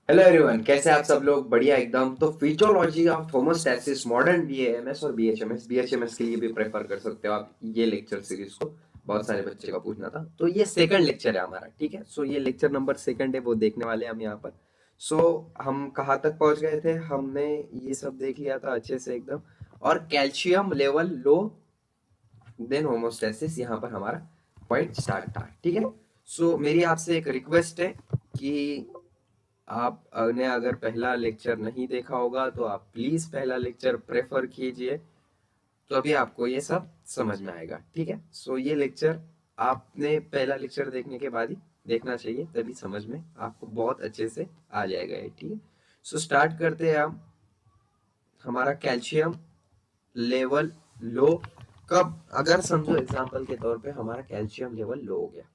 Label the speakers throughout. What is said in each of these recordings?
Speaker 1: Hello everyone, कैसे आप सब लोग? बढ़िया एकदम। तो physiology of homeostasis modern BAMS और बीएचएमएस के लिए भी प्रेफर कर सकते हो आप ये लेक्चर सीरीज को। बहुत सारे बच्चे का पूछना था, तो ये सेकंड लेक्चर है हमारा। ठीक है, सो ये लेक्चर नंबर सेकंड है, वो देखने वाले हैं हम यहाँ पर। सो हम कहाँ तक पहुंच गए थे? हमने ये सब देख लिया था अच्छे से एकदम। और calcium level low then homeostasis, यहाँ पर हमारा पॉइंट स्टार्ट था। ठीक है, सो मेरी आपसे एक रिक्वेस्ट है कि आपने अगर पहला लेक्चर नहीं देखा होगा तो आप प्लीज पहला लेक्चर प्रेफर कीजिए, तो अभी आपको ये सब समझ में आएगा। ठीक है, सो ये लेक्चर आपने पहला लेक्चर देखने के बाद ही देखना चाहिए, तभी समझ में आपको बहुत अच्छे से आ जाएगा ये। ठीक है, सो स्टार्ट करते हैं हम। हमारा कैल्शियम लेवल लो कब? अगर समझो एग्जांपल के तौर पे हमारा कैल्शियम लेवल लो हो गया,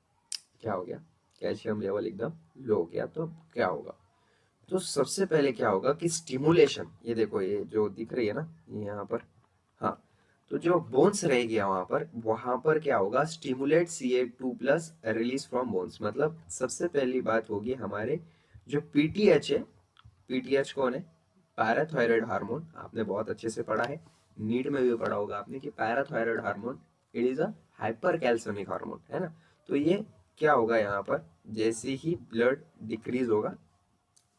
Speaker 1: क्या हो गया? कैल्शियम लेवल एकदम लो हो गया, तो क्या होगा? तो सबसे पहले क्या होगा कि स्टिमुलेशन, ये देखो ये जो दिख रही है ना, ये यहाँ पर। हाँ, तो जो बोन्स रहेगी वहां पर क्या होगा? Stimulate Ca2+ release from bones. मतलब सबसे पहली बात होगी हमारे जो पीटीएच है। पीटीएच कौन है? Parathyroid hormone. आपने बहुत अच्छे से पढ़ा है, नीट में भी पढ़ा होगा आपने कि parathyroid hormone it is a hypercalcaemic hormone, है ना? तो ये क्या होगा यहाँ पर? जैसे ही ब्लड डिक्रीज होगा,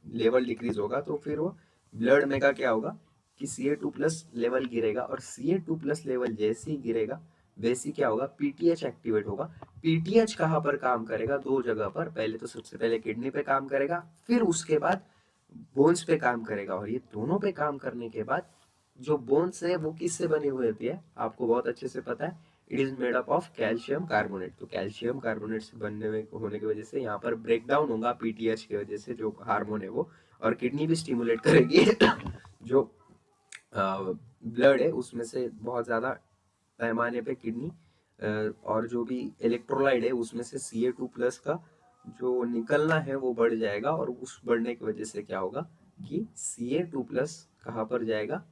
Speaker 1: लेवल डिक्रीज होगा, तो फिर वो ब्लड में का क्या होगा कि Ca2+ लेवल गिरेगा, और Ca2+ लेवल जैसे ही गिरेगा वैसे ही क्या होगा? पीटीएच एक्टिवेट होगा। पीटीएच कहाँ पर काम करेगा? दो जगह पर। पहले तो सबसे पहले किडनी पे काम करेगा, फिर उसके बाद बोन्स पे काम करेगा। और ये दोनों पे काम करने के बाद जो बोन्स है वो किससे बनी हुई होती है? आपको बहुत अच्छे से पता है, it is made up of calcium carbonate. तो कैल्शियम कार्बोनेट से बनने में होने की वजह से यहाँ पर ब्रेक डाउन होगा पीटीएच की वजह से, जो हार्मोन है वो। और किडनी भी स्टिमुलेट करेगी जो ब्लड है उसमें से बहुत ज्यादा पैमाने पे किडनी और जो भी इलेक्ट्रोलाइट है उसमें से Ca2+ का जो निकलना है वो बढ़ जाएगा। और उस बढ़ने की वजह से क्या होगा कि Ca2+ कहाँ पर जाएगा?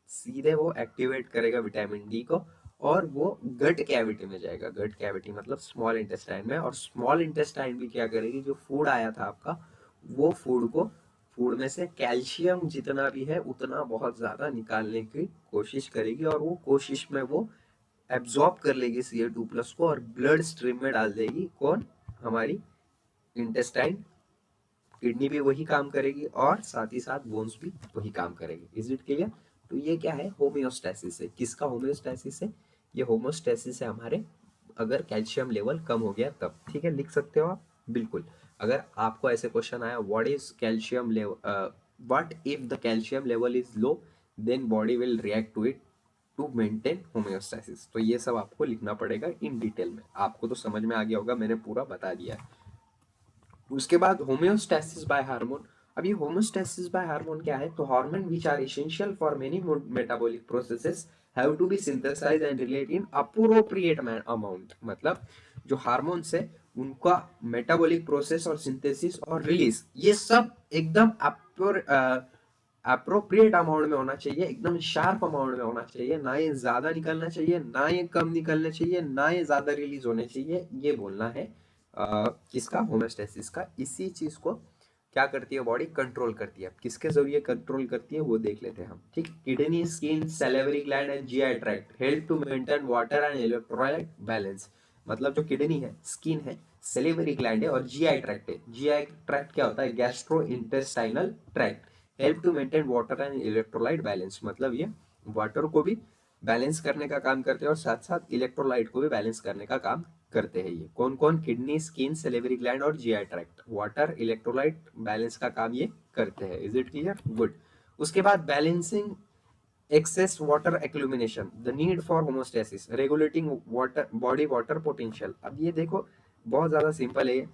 Speaker 1: सीधे वो एक्टिवेट करेगा विटामिन डी को, और वो गट कैविटी में जाएगा। गट कैविटी मतलब स्मॉल इंटेस्टाइन में। और स्मॉल इंटेस्टाइन भी क्या करेगी? जो फूड आया था आपका, वो फूड में से कैल्शियम जितना भी है उतना बहुत ज्यादा निकालने की कोशिश करेगी, और वो कोशिश में वो एब्जॉर्ब कर लेगी Ca2+ को, और ब्लड स्ट्रीम में डाल देगी। कौन? हमारी इंटेस्टाइन। किडनी भी वही काम करेगी, और साथ ही साथ बोन्स भी वही काम करेगी। Is it clear? तो ये क्या है? होम्योस्टैसिस है। किसका होम्योस्टैसिस है? ये होम्योस्टैसिस है हमारे, अगर कैल्शियम लेवल कम हो गया तब। ठीक है, लिख सकते हो आप बिल्कुल। अगर आपको ऐसे क्वेश्चन आया, what is calcium level, what if the calcium level is low, then body will react to it to maintain homeostasis. तो ये सब आपको लिखना पड़ेगा इन डिटेल में। आपको तो समझ में आ गया होगा, मैंने पूरा बता दिया है। उसके बाद होम्योस्टैसिस बाय हार्मोन। अब ये होम्योस्टैसिस बाय हार्मोन क्या है? तो hormone which are essential for many metabolic processes have to be synthesized and relate in appropriate amount. मतलब जो हार्मोन्स है उनका मेटाबॉलिक प्रोसेस और सिंथेसिस और रिलीज, ये सब एकदम अप्रोप्रिएट अमाउंट में होना चाहिए, एकदम शार्प अमाउंट में होना चाहिए। ना ये ज्यादा निकलना चाहिए, ना ये कम निकलना चाहिए, ना ये ज्यादा रिलीज होने चाहिए। ये बोलना है किसका? होम्योस्टेसिस का। इसी चीज को क्या करती है बॉडी? कंट्रोल करती है। किसके जरिए कंट्रोल करती है वो देख लेते हैं हम। ठीक, kidney, skin, salivary gland and GI tract help to maintain water and electrolyte balance. मतलब जो किडनी है, स्किन है, सेलिवरी ग्लैंड है, और जीआई ट्रैक्ट है। जीआई ट्रैक्ट क्या होता है? Gastro intestinal tract. Help to maintain water and electrolyte balance. मतलब ये वाटर को भी बैलेंस करने का काम करते हैं, और साथ साथ इलेक्ट्रोलाइट को भी बैलेंस करने का काम करते हैं। ये कौन कौन? किडनी, स्किन, सेलिवरी ग्लैंड और GI tract. Water electrolyte balance का काम ये करते हैं। Is it clear? गुड। उसके बाद balancing excess water elimination, the need for homeostasis, regulating water body water potential. अब ये देखो बहुत ज्यादा सिंपल है,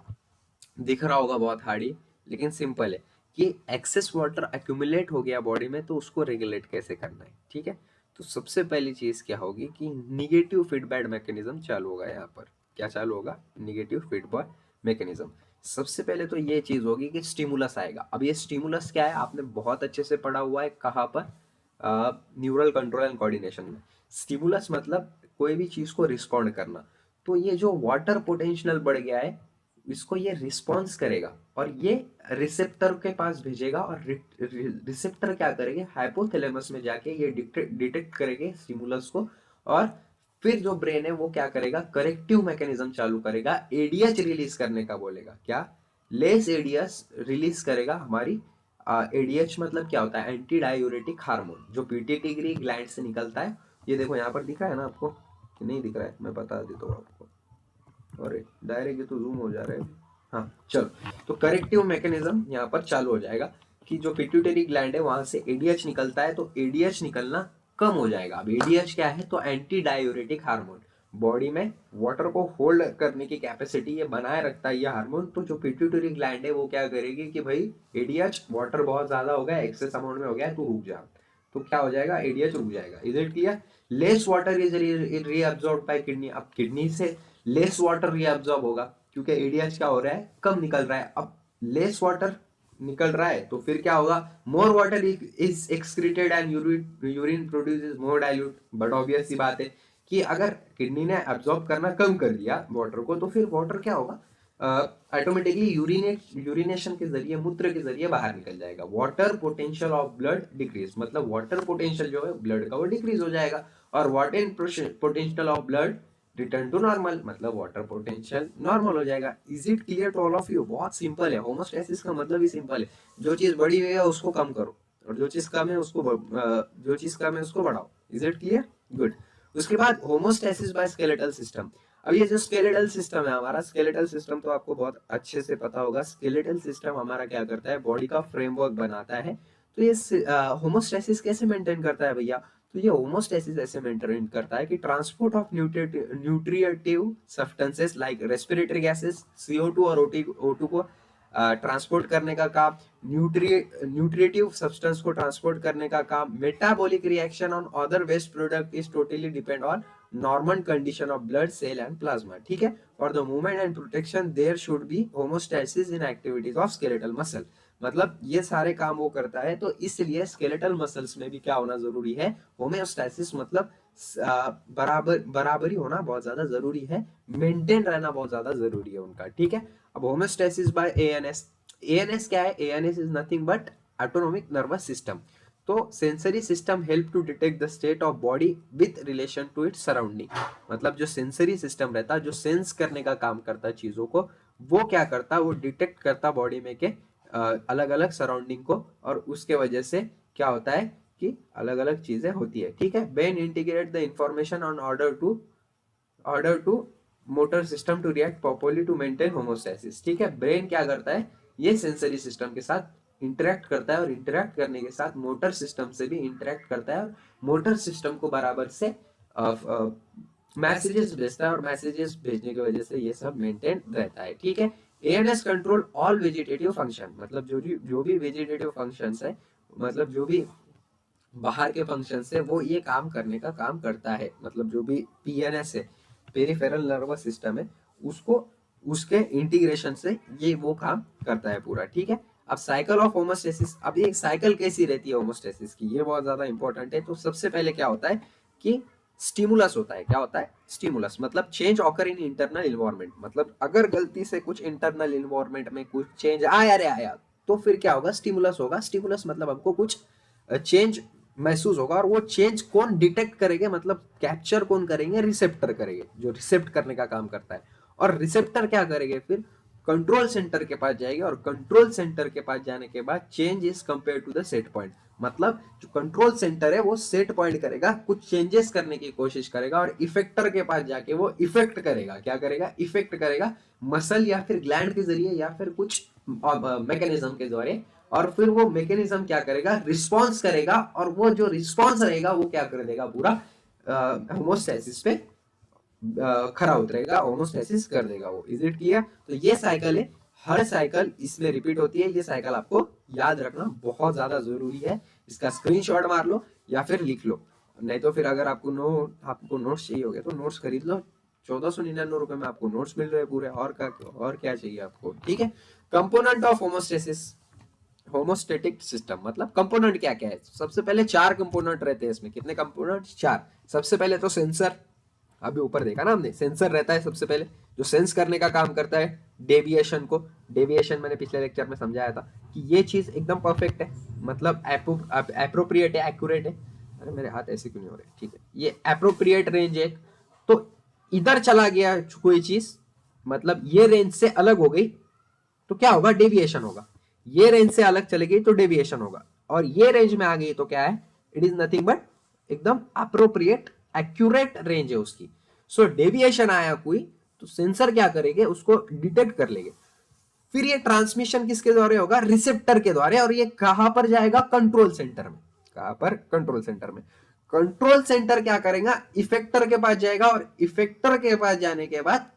Speaker 1: दिख रहा होगा बहुत हार्डी, लेकिन सिंपल है कि एक्सेस वाटर एक्यूमुलेट हो गया बॉडी में, तो उसको रेगुलेट कैसे करना है। ठीक है, तो सबसे पहली चीज क्या होगी कि निगेटिव फीडबैक मैकेनिज्म चालू होगा यहाँ पर। क्या चालू होगा? Negative feedback mechanism. सबसे पहले तो ये चीज होगी कि स्टिमुलस आएगा। अब ये स्टिमुलस क्या है? आपने बहुत अच्छे से पढ़ा हुआ है, कहाँ पर? न्यूरल कंट्रोल एंड कोऑर्डिनेशन में। स्टिमुलस मतलब कोई भी चीज को रिस्पॉन्ड करना। तो ये जो वाटर पोटेंशियल बढ़ गया है, इसको ये रिस्पॉन्स करेगा और ये रिसेप्टर के पास भेजेगा और रिसेप्टर क्या करेंगे, हाइपोथैलेमस में जाके ये डिटेक्ट करेंगे स्टिमुलस को, और फिर जो ब्रेन है वो क्या करेगा, करेक्टिव मैकेनिज्म चालू करेगा, एडीएच रिलीज करने का बोलेगा, क्या, लेस एडीएच रिलीज करेगा हमारी। एडीएच मतलब क्या होता है, एंटी डायूरेटिक हार्मोन, जो पिट्यूटरी ग्लैंड से निकलता है। ये देखो यहाँ पर दिख रहा है ना आपको, कि नहीं दिख रहा है, मैं बता देता हूँ आपको। अरे डायरेक्ट ये तो जूम हो जा रहा है। हाँ चलो, तो करेक्टिव मैकेनिज्म यहाँ पर चालू हो जाएगा कि जो पिट्यूटरी ग्लैंड है वहां से एडीएच निकलता है, तो एडीएच निकलना कम हो जाएगा। अब एडीएच क्या है, तो एंटी डायूरेटिक हार्मोन, बॉडी में वाटर को होल्ड करने की कैपेसिटी ये बनाए रखता है ये हार्मोन। तो जो पिट्यूटरी ग्लैंड है वो क्या करेगी कि भाई एडीएच, वाटर बहुत ज्यादा हो गया, एक्सेस अमाउंट में हो गया है, तो रुक जा। तो क्या हो जाएगा, एडीएच रुक जाएगा। Is it clear? Less water is reabsorbed bye kidney. अब किडनी से लेस वाटर रीअब्सॉर्ब होगा क्योंकि एडीएच क्या हो रहा है, कम निकल रहा है। अब लेस वाटर निकल रहा है तो फिर क्या होगा, more water is excreted and urine produces more dilute. But obvious सी बात है कि अगर किडनी ने एब्जॉर्ब करना कम कर दिया वाटर को, तो फिर वाटर क्या होगा, ऑटोमेटिकली यूरिनेशन के जरिए, मूत्र के जरिए बाहर निकल जाएगा। Water potential of blood decrease, मतलब वाटर पोटेंशियल जो है ब्लड का वो डिक्रीज हो जाएगा, और water potential of blood return to normal, मतलब वाटर पोटेंशियल नॉर्मल हो जाएगा। Is it clear to all of you? बहुत सिंपल है, होमोस्टैसिस का मतलब ही सिंपल है, जो चीज बड़ी हुई है उसको कम करो, और जो चीज कम है उसको जो चीज कम है उसको बढ़ाओ। Is it clear? गुड। उसके बाद होमोस्टैसिस बाय स्केलेटल सिस्टम। अब ये जो स्केलेटल सिस्टम है हमारा, स्केलेटल सिस्टम तो आपको बहुत अच्छे से पता होगा। स्केलेटल सिस्टम हमारा क्या करता है, बॉडी का फ्रेमवर्क बनाता है। तो ये होमोस्टैसिस कैसे मेंटेन करता है भैया, तो ये होमोस्टैसिस ऐसे मेंटेन करता है कि transport of nutritive substances like respiratory gases, CO2 और O2 को ट्रांसपोर्ट करने का काम, न्यूट्रिएटिव सब्सटेंस को ट्रांसपोर्ट करने का काम, metabolic reaction on other waste product is totally depend on normal condition of blood cell and plasma. ठीक है, for the movement and protection there should be homeostasis in activities of skeletal muscle. मतलब ये सारे काम वो करता है, तो इसलिए स्केलेटल मसल्स में भी क्या होना जरूरी है, होमेोस्टैसिस, मतलब बराबरी होना बहुत ज्यादा जरूरी है, मेंटेन रहना बहुत ज्यादा जरूरी है उनका। ठीक है, अब होमेोस्टैसिस बाय एएनएस। एएनएस क्या है, ANS is nothing but autonomic nervous system. तो sensory system help to detect the state of body with relation to its surrounding. मतलब जो सेंसरी सिस्टम रहता है, जो सेंस करने का काम करता है चीजों को, वो क्या करता है, वो डिटेक्ट करता बॉडी में के अलग अलग सराउंडिंग को, और उसके वजह से क्या होता है कि अलग अलग चीजें होती है। ठीक है, brain integrate the information on order to motor system to react properly to maintain homeostasis. ठीक है, ब्रेन क्या करता है, ये सेंसरी सिस्टम के साथ इंटरेक्ट करता है, और इंटरेक्ट करने के साथ मोटर सिस्टम से भी इंटरेक्ट करता है, और मोटर सिस्टम को बराबर से मैसेजेस भेजता है, और मैसेजेस भेजने की वजह से ये सब मेंटेन रहता है। ठीक है, ANS control all vegetative function, मतलब जो भी वेजिटेटिव फंक्शंस है, मतलब जो भी बाहर के फंक्शन है, वो ये काम करने का काम करता है। मतलब जो भी पीएनएस है, पेरिफेरल नर्वस सिस्टम है, उसको उसके इंटीग्रेशन से ये वो काम करता है पूरा। ठीक है, अब साइकिल ऑफ होमोस्टेसिस। अब ये साइकिल कैसी रहती है होमोस्टेसिस की, ये बहुत ज्यादा इंपॉर्टेंट है। तो सबसे पहले क्या होता है कि स्टिमुलस होता है। क्या होता है, स्टिमुलस, मतलब change occur in internal environment. मतलब अगर गलती से कुछ इंटरनल इन्वायरमेंट में कुछ चेंज आया, तो फिर क्या होगा, स्टिमुलस होगा। स्टिमुलस मतलब हमको कुछ चेंज महसूस होगा, और वो चेंज कौन डिटेक्ट करेंगे, मतलब कैप्चर कौन करेंगे, रिसेप्टर करेंगे, जो रिसेप्ट करने का काम करता है। और रिसेप्टर क्या करेंगे, फिर कंट्रोल सेंटर के पास जाएंगे, और कंट्रोल सेंटर के पास जाने के बाद change is compare to the set point. मतलब जो कंट्रोल सेंटर है वो सेट पॉइंट करेगा, कुछ चेंजेस करने की कोशिश करेगा, और इफेक्टर के पास जाके वो इफेक्ट करेगा। क्या करेगा, इफेक्ट करेगा, मसल या फिर ग्लैंड के जरिए या फिर कुछ मैकेनिज्म के द्वारा। और फिर वो मैकेनिज्म क्या करेगा, रिस्पॉन्स करेगा, और वो जो रिस्पॉन्स रहेगा वो क्या कर देगा, पूरा होमोस्टैसिस पे खरा उतरेगा, होमोस्टैसिस कर देगा वो। Is it clear? तो ये साइकिल है, हर साइकिल इसमें रिपीट होती है। ये साइकिल आपको याद रखना बहुत ज्यादा जरूरी है। इसका स्क्रीनशॉट मार लो या फिर लिख लो, नहीं तो फिर अगर आपको नोट्स चाहिए होगे तो नोट्स खरीद लो। 1499 में आपको नोट्स मिल रहे हैं पूरे, और क्या चाहिए आपको। ठीक है, component of homeostasis, homeostatic system, मतलब कंपोनेंट क्या क्या है। सबसे पहले 4 कंपोनेंट रहते हैं इसमें। कितने कंपोनेंट, 4। सबसे पहले तो सेंसर, अभी ऊपर देखा ना हमने, सेंसर रहता है सबसे पहले, जो सेंस करने का काम करता है। डेविएशन को, डेविएशन मैंने पिछले लेक्चर में समझाया था कि ये चीज एकदम परफेक्ट है, मतलब एप्रोप्रिएट है, एक्यूरेट है। अरे मेरे हाथ ऐसे क्यों नहीं हो रहे, ठीक है, ये एप्रोप्रिएट रेंज है। तो इधर चला गया कोई चीज, मतलब ये रेंज से अलग हो गई तो क्या होगा, डेविएशन होगा। ये रेंज से अलग चली गई तो डेविएशन होगा, और ये रेंज में आ गई तो क्या है, इट इज नथिंग बट एकदम अप्रोप्रिएट एक्यूरेट रेंज है उसकी। सो डेविएशन आया कोई तो सेंसर क्या करेंगे, उसको डिटेक्ट कर लेंगे। फिर ये ट्रांसमिशन किसके द्वारा होगा, रिसेप्टर के द्वारा, और ये कहां पर जाएगा, कंट्रोल सेंटर में। कहां पर, कंट्रोल सेंटर में। कंट्रोल सेंटर क्या करेगा, इफेक्टर के पास जाएगा, और इफेक्टर के पास जाने के बाद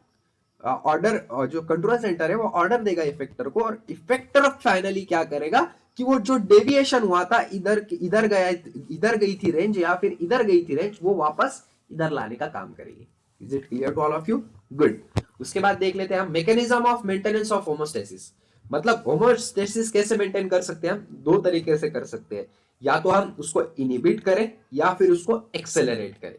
Speaker 1: ऑर्डर, जो कंट्रोल सेंटर है वो ऑर्डर देगा इफेक्टर को, और इफेक्टर फाइनली क्या करेगा कि वो जो डेविएशन हुआ था, इधर गया, इधर गई थी रेंज या फिर इधर गई थी रेंज, वो वापस इधर लाने का काम करेगी। Is it clear to all of you? Good. उसके बाद देख लेते हैं हम mechanism of maintenance of homeostasis. मतलब होमोस्टेसिस कैसे मेंटेन कर सकते हैं हम, दो तरीके से कर सकते हैं, या तो हम उसको इनहिबिट करें या फिर उसको एक्सेलरेट करें,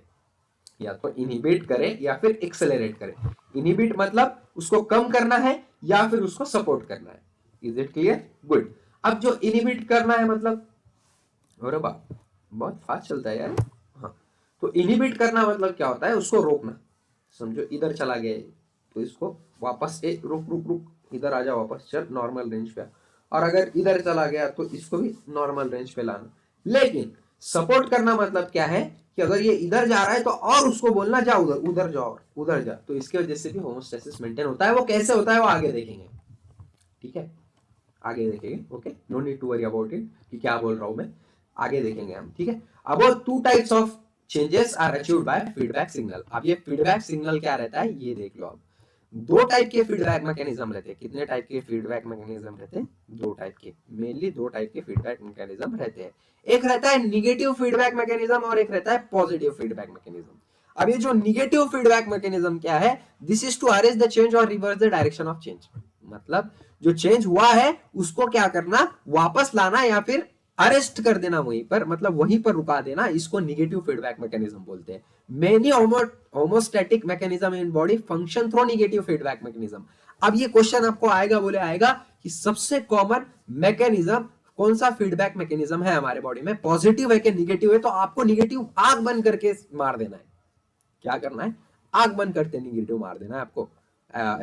Speaker 1: या तो इनहिबिट करें या फिर एक्सेलरेट करें। इनहिबिट मतलब उसको कम करना है या फिर उसको सपोर्ट करना है। Is it clear? गुड। अब जो इनहिबिट करना है मतलब, अरे बाप बहुत फास्ट चलता है यार। हाँ, तो इनहिबिट करना मतलब क्या होता है, उसको रोकना। समझो इधर चला गया तो इसको वापस, रुक रुक रुक, इधर आ जा वापस, चल नॉर्मल रेंज पे। और अगर इधर चला गया तो इसको भी नॉर्मल रेंज पे लाना। लेकिन सपोर्ट करना मतलब क्या है कि अगर ये इधर जा रहा है तो और उसको बोलना जा उधर, उधर जा और उधर जा, तो इसके वजह से भी होमोस्टेसिस मेंटेन होता है। वो कैसे होता है वो आगे देखेंगे, ठीक है, आगे देखेंगे। Okay, no need to worry about it कि क्या बोल रहा हूं मैं, आगे देखेंगे हम, ठीक है। अब two types of changes are achieved by feedback signal. अब ये फीडबैक सिग्नल क्या रहता है ये देख लो। अब दो टाइप के फीडबैक मैकेनिज्म रहते हैं। कितने टाइप के फीडबैक मैकेनिज्म रहते हैं? दो टाइप के, मेनली दो टाइप के फीडबैक मैकेनिज्म रहते हैं। एक रहता है निगेटिव फीडबैक मैकेनिज्म और एक रहता है पॉजिटिव फीडबैक मैकेनिज्म। अब ये जो निगेटिव फीडबैक मैकेनिज्म क्या है, this is to arrest the change और reverse the direction of change. मतलब जो चेंज हुआ है उसको क्या करना, वापस लाना या फिर अरेस्ट कर देना वहीं पर, मतलब वहीं पर रुका देना, इसको निगेटिव फीडबैक मैकेनिज्म बोलते हैं। Many homeostatic mechanism in body function through negative feedback mechanism. अब ये क्वेश्चन आपको आएगा, बोले आएगा कि सबसे कॉमन मैकेनिज्म कौन सा फीडबैक मैकेनिज्म है हमारे बॉडी में, पॉजिटिव है कि निगेटिव है? तो आपको निगेटिव आग बंद करके मार देना है। क्या करना है, आग बंद करते निगेटिव मार देना है आपको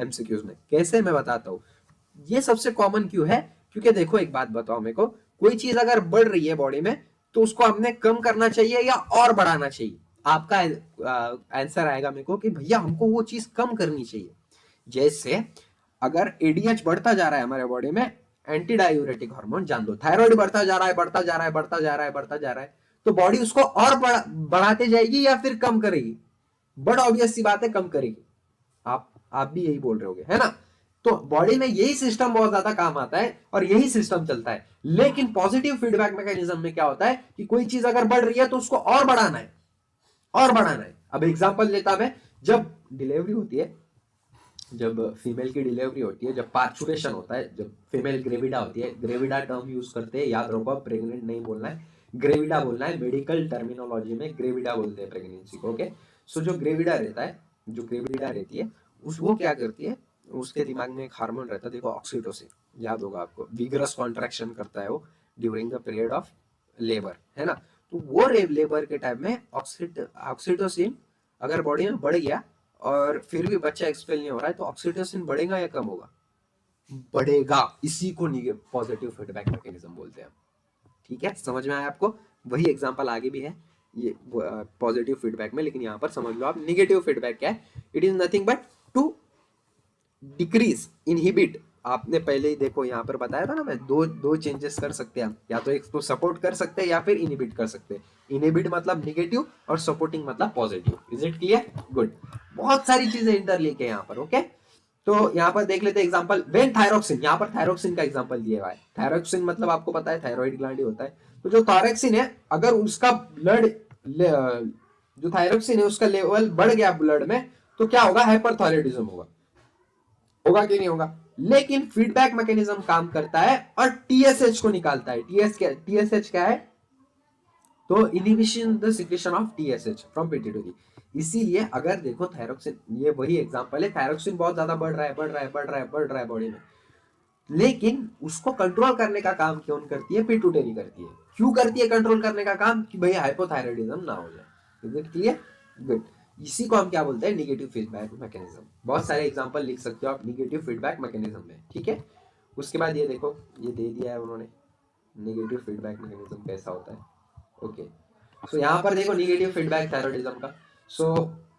Speaker 1: एमसीक्यूज में। कैसे, मैं बताता हूं। ये सबसे कॉमन क्यों है, क्योंकि देखो एक बात बताओ मेरे को, कोई चीज अगर बढ़ रही है बॉडी में तो उसको हमने कम करना चाहिए या और बढ़ाना चाहिए? आपका आंसर आएगा मेरे को कि भैया हमको वो चीज कम करनी चाहिए। जैसे अगर एडीएच बढ़ता जा रहा है हमारे बॉडी में, एंटी डायूरेटिक हार्मोन जान दो, थायराइड बढ़ता जा रहा है, बढ़ता जा रहा है, बढ़ता जा रहा है, बढ़ता जा रहा है, तो बॉडी उसको और बढ़ाते जाएगी या फिर कम करेगी? बड़ा ऑब्वियस सी बात है, कम करेगी। आप भी यही बोल रहे होगे, है ना? तो बॉडी में यही सिस्टम बहुत ज्यादा काम आता है और यही सिस्टम चलता है। लेकिन पॉजिटिव फीडबैक मैकेनिज्म में क्या होता है कि कोई चीज अगर बढ़ रही है तो उसको और बढ़ाना है, और बढ़ाना है। अब एग्जांपल लेता मैं, जब डिलीवरी होती है, जब फीमेल की डिलीवरी होती है, जब पार्चुरेशन होता है, जब फीमेल ग्रेविडा होती है, ग्रेविडा टर्म यूज करते हैं, याद रखो, प्रेग्नेंट नहीं बोलना है, ग्रेविडा बोलना है। मेडिकल टर्मिनोलॉजी में ग्रेविडा बोलते हैं प्रेगनेंसी को। ओके, सो जो ग्रेविडा रहता है, जो ग्रेविडा रहती है, उस वो क्या करती है, उसके दिमाग में एक हार्मोन रहता है, देखो ऑक्सीटोसिन, याद होगा आपको, विगरस कॉन्ट्रैक्शन करता है वो during the period of labour, है ना? तो वो लेबर के टाइम में ऑक्सीटोसिन अगर बॉडी में बढ़ गया और फिर भी बच्चा एक्सपेल नहीं हो रहा है, तो ऑक्सीटोसिन बढ़ेगा या कम होगा? बढ़ेगा। इसी को पॉजिटिव फीडबैक मैकेनिज्म बोलते हैं। ठीक है, समझ में आया आपको? वही एग्जांपल आगे भी है ये पॉजिटिव फीडबैक में, लेकिन यहाँ पर समझ लो आप निगेटिव फीडबैक क्या है। It is nothing but to decrease, inhibit. आपने पहले ही देखो यहाँ पर बताया था ना मैं, दो चेंजेस कर सकते हैं हम, या तो एक तो सपोर्ट कर सकते हैं या फिर इनहिबिट कर सकते हैं। इनहिबिट मतलब निगेटिव और सपोर्टिंग मतलब positive. Is it clear? Good. बहुत सारी चीजें इंटरलिंक है यहाँ पर। ओके, तो यहाँ पर देख लेते हैं एग्जांपल, व्हेन थायरोक्सिन, यहाँ पर थायरोक्सिन का एग्जांपल दिया हुआ है। थायरोक्सिन मतलब आपको पता है थायराइड ग्लैंड ही होता है। तो जो थायरोक्सिन है, अगर उसका ब्लड, जो थायरोक्सिन है उसका लेवल बढ़ गया ब्लड में, तो क्या होगा, हाइपरथायराइडिज्म होगा। होगा कि नहीं होगा? लेकिन फीडबैक मैकेनिज्म काम करता है और टीएसएच को निकालता है। टीएसएच क्या है? तो inhibition the secretion of TSH from pituitary. इसीलिए अगर देखो थायरोक्सिन, ये वही एग्जांपल है, थायरोक्सिन बहुत ज्यादा बढ़ रहा है बढ़ रहा है बढ़ रहा है बढ़ रहा है बॉडी में, लेकिन उसको कंट्रोल करने का काम कौन करती है? पिट्यूटरी करती है। क्यों करती है कंट्रोल करने का काम? कि भाई हाइपोथायराइडिज्म ना हो जाए। Is it clear? गुड। इसी को हम क्या बोलते हैं? Negative feedback mechanism. बहुत सारे एग्जांपल लिख सकते हो आप निगेटिव फीडबैक मैकेनिज्म में, ठीक है। उसके बाद ये देखो, ये दे दिया है उन्होंने, निगेटिव फीडबैक मैकेनिज्म कैसा होता है। ओके, सो यहाँ पर देखो निगेटिव फीडबैक थायराइडिज्म का। सो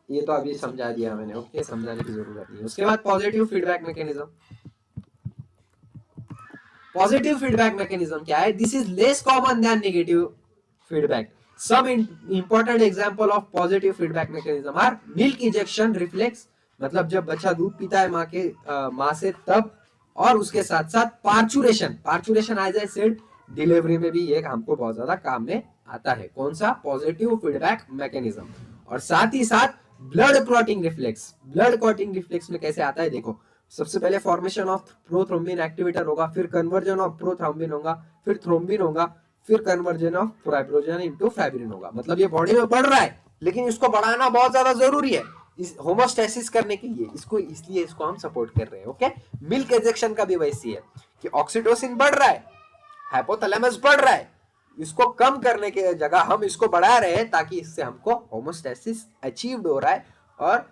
Speaker 1: ये तो अभी समझा दिया मैंने, ओके, समझाने की जरूरत नहीं है। उसके बाद positive feedback mechanism. Positive feedback mechanism क्या है? This is less common than negative feedback. Some important example of positive feedback mechanism are milk injection reflex, मतलब जब बच्चा दूध पीता है माँ से तब, और उसके साथ साथ parturition. Parturition as I said, delivery में भी ये हमको बहुत ज्यादा काम में आता है। कौन सा? Positive feedback mechanism. और साथ ही साथ blood clotting reflex. Blood clotting reflex में कैसे आता है देखो, सबसे पहले फॉर्मेशन ऑफ प्रोथ्रोम्बिन एक्टिवेटर होगा, फिर कन्वर्जन ऑफ प्रोथ्रोम्बिन होगा, फिर थ्रोम्बिन होगा, फिर conversion of fibrinogen into fibrin होगा। मतलब ये बॉडी में बढ़ रहा है, लेकिन इसको बढ़ाना बहुत ज्यादा जरूरी है इस होमोस्टेसिस करने के लिए। इसको इसलिए इसको हम सपोर्ट कर रहे हैं। ओके, मिल्क इंजेक्शन का भी वैसी है कि ऑक्सीटोसिन बढ़ रहा है, हाइपोथैलेमस बढ़ रहा है, इसको कम करने के जगह हम इसको बढ़ा रहे हैं ताकि इससे हमको होमोस्टेसिस अचीव्ड हो रहा है और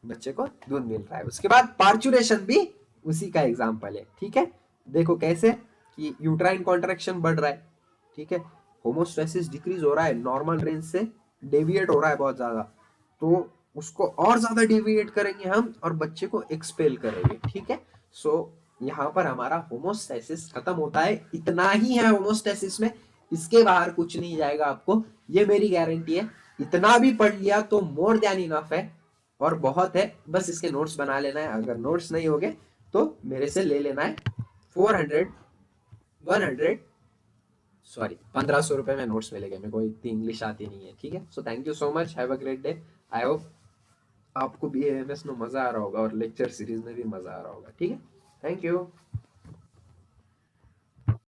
Speaker 1: बच्चे को दूध मिल रहा है। उसके बाद पार्चुरेशन भी उसी का एग्जाम्पल है, ठीक है। देखो कैसे कि यूट्राइन कॉन्ट्रैक्शन बढ़ रहा है, ठीक है, होमोस्टेसिस डिक्रीज हो रहा है, नॉर्मल रेंज से डेविएट हो रहा है बहुत ज्यादा, तो उसको और ज्यादा डेविएट करेंगे हम और बच्चे को एक्सपेल करेंगे, ठीक है। सो यहाँ पर हमारा होमोस्टेसिस खत्म होता है। इतना ही है होमोस्टेसिस में, इसके बाहर कुछ नहीं जाएगा आपको, ये मेरी गारंटी है। इतना भी पढ़ लिया तो मोर देन इनफ है और बहुत है। बस इसके नोट्स बना लेना है, अगर नोट्स नहीं होगे तो मेरे से ले लेना है 400 100 सॉरी 1500 रुपए में नोट्स मिलेंगे। मेरे को इतनी इंग्लिश आती नहीं है, ठीक है। So thank you so much, have a great day. I hope आपको BAMS में मजा आ रहा होगा और लेक्चर सीरीज में भी मजा आ रहा होगा, ठीक है। Thank you.